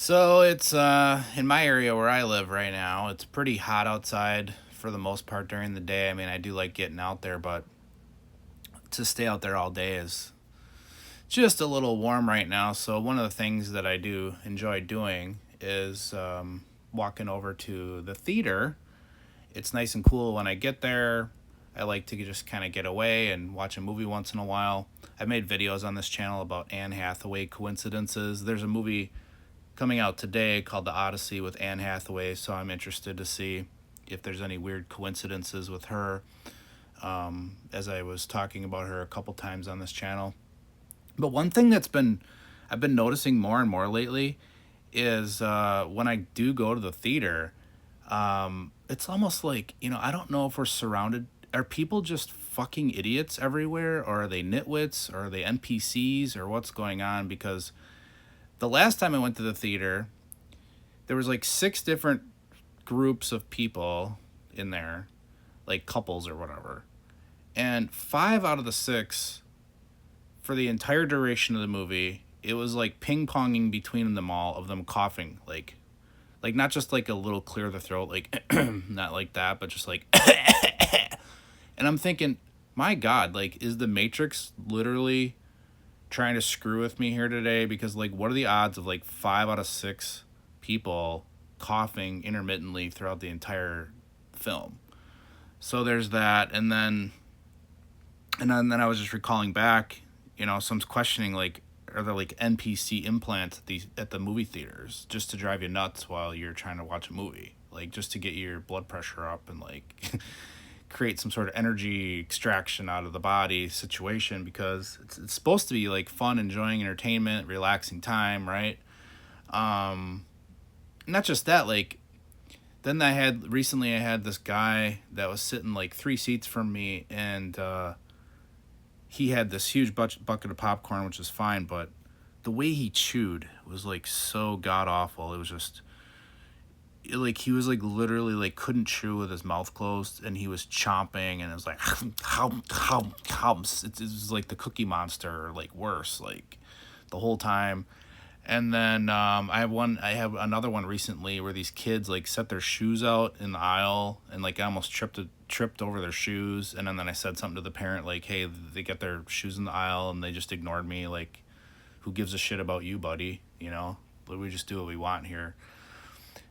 So it's in my area where I live right now. It's pretty hot outside for the most part during the day. I mean, I do like getting out there, but to stay out there all day is just a little warm right now. So one of the things that I do enjoy doing is walking over to the theater. It's nice and cool when I get there. I like to just kind of get away and watch a movie once in a while. I've made videos on this channel about Anne Hathaway coincidences. There's a movie coming out today called The Odyssey with Anne Hathaway, so I'm interested to see if there's any weird coincidences with her, as I was talking about her a couple times on this channel. But one thing I've been noticing more and more lately is when I do go to the theater, it's almost like, I don't know if we're surrounded. Are people just fucking idiots everywhere, or are they nitwits, or are they NPCs, or what's going on? Because the last time I went to the theater, there was like six different groups of people in there, like couples or whatever. And five out of the six, for the entire duration of the movie, it was like ping ponging between them all, of them coughing, like not just like a little clear of the throat, like not like that, but just like. And I'm thinking, my God, like, is the Matrix literally trying to screw with me here today? Because, like, what are the odds of like five out of six people coughing intermittently throughout the entire film? So there's that. And then I was just recalling back, someone's questioning, like, are there like NPC implants at the movie theaters just to drive you nuts while you're trying to watch a movie, like just to get your blood pressure up and like create some sort of energy extraction out of the body situation, because it's supposed to be like fun, enjoying entertainment, relaxing time, right? Not just that, like, then I had this guy that was sitting like three seats from me, and he had this huge bucket of popcorn, which is fine, but the way he chewed was like so god awful. It was just like he was like literally like couldn't chew with his mouth closed, and he was chomping, and it was like it was like the Cookie Monster, or like worse, like the whole time. And then I have another one recently where these kids like set their shoes out in the aisle, and like almost tripped over their shoes. And then I said something to the parent like, hey, they get their shoes in the aisle, and they just ignored me. Like, who gives a shit about you, buddy? We just do what we want here.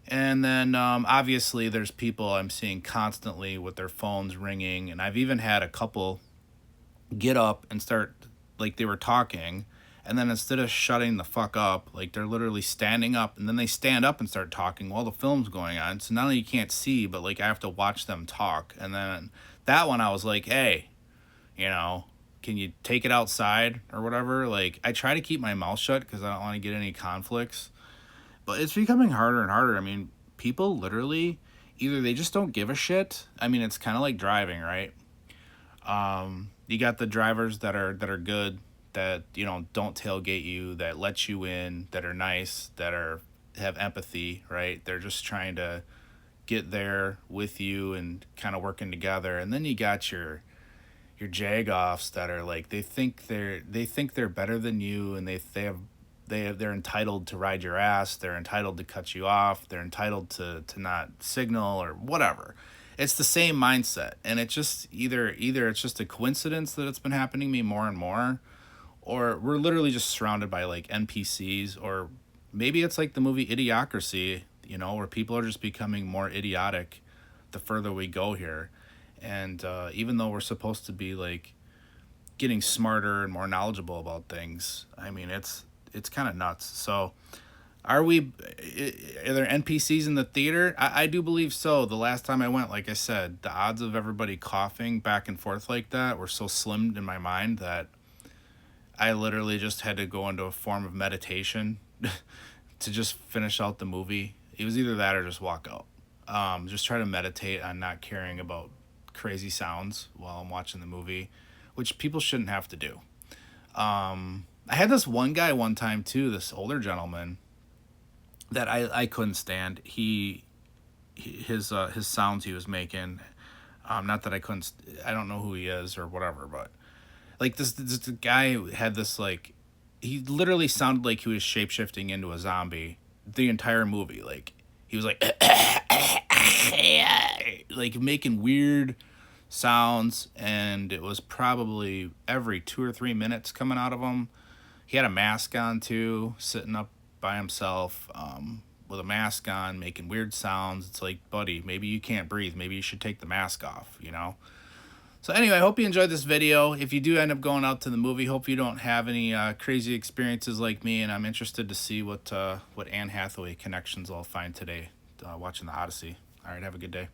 And then obviously there's people I'm seeing constantly with their phones ringing, and I've even had a couple get up and start, like, they were talking, and then instead of shutting the fuck up, like, they're literally standing up, and then they stand up and start talking while the film's going on. So not only you can't see, but like I have to watch them talk. And then that one I was like, hey, can you take it outside or whatever? Like, I try to keep my mouth shut because I don't want to get any conflicts. But it's becoming harder and harder. I mean, people literally, either they just don't give a shit. I mean, it's kind of like driving, right? You got the drivers that are good, that don't tailgate you, that let you in, that are nice, that have empathy, right? They're just trying to get there with you and kind of working together. And then you got your jagoffs that are like, they think they're better than you, and they're entitled to ride your ass. They're entitled to cut you off. They're entitled to not signal or whatever. It's the same mindset, and it's just either it's just a coincidence that it's been happening to me more and more, or we're literally just surrounded by like NPCs, or maybe it's like the movie Idiocracy, where people are just becoming more idiotic the further we go here. And even though we're supposed to be like getting smarter and more knowledgeable about things, I mean, it's kind of nuts. So are there NPCs in the theater? I do believe so. The last time I went, like I said, the odds of everybody coughing back and forth like that were so slim in my mind that I literally just had to go into a form of meditation to just finish out the movie. It was either that or just walk out. Just try to meditate on not caring about crazy sounds while I'm watching the movie, which people shouldn't have to do. I had this one guy one time too, this older gentleman that I couldn't stand. His sounds he was making, not that I don't know who he is or whatever, but like this guy had this, like, he literally sounded like he was shapeshifting into a zombie, the entire movie. Like he was like like making weird sounds, and it was probably every 2 or 3 minutes coming out of him. He had a mask on too, sitting up by himself, with a mask on, making weird sounds. It's like, buddy, maybe you can't breathe. Maybe you should take the mask off, you know? So anyway, I hope you enjoyed this video. If you do end up going out to the movie, hope you don't have any crazy experiences like me, and I'm interested to see what Anne Hathaway connections I'll find today watching the Odyssey. All right, have a good day.